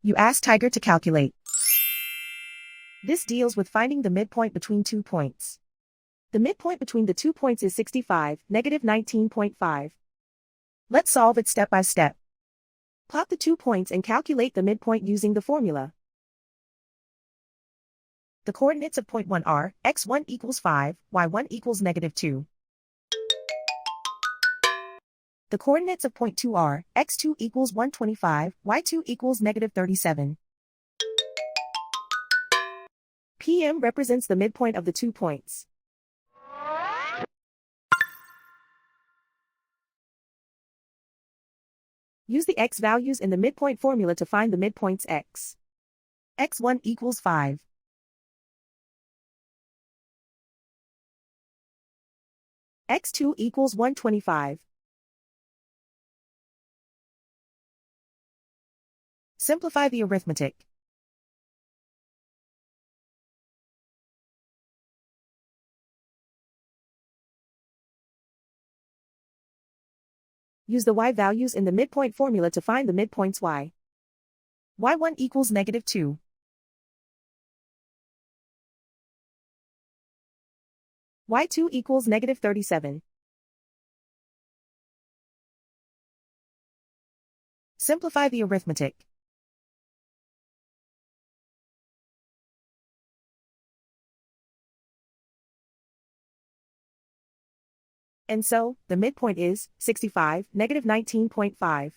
You ask Tiger to calculate. This deals with finding the midpoint between 2 points. The midpoint between the 2 points is 65, negative 19.5. Let's solve it step by step. Plot the 2 points and calculate the midpoint using the formula. The coordinates of point 1 are, x1 equals 5, y1 equals negative 2. The coordinates of point 2 are, x2 equals 125, y2 equals negative 37. PM represents the midpoint of the 2 points. Use the x values in the midpoint formula to find the midpoints x. x1 equals 5. x2 equals 125. Simplify the arithmetic. Use the y values in the midpoint formula to find the midpoints y. y1 equals negative 2. y2 equals negative 37. Simplify the arithmetic. And so, the midpoint is 65, negative 19.5.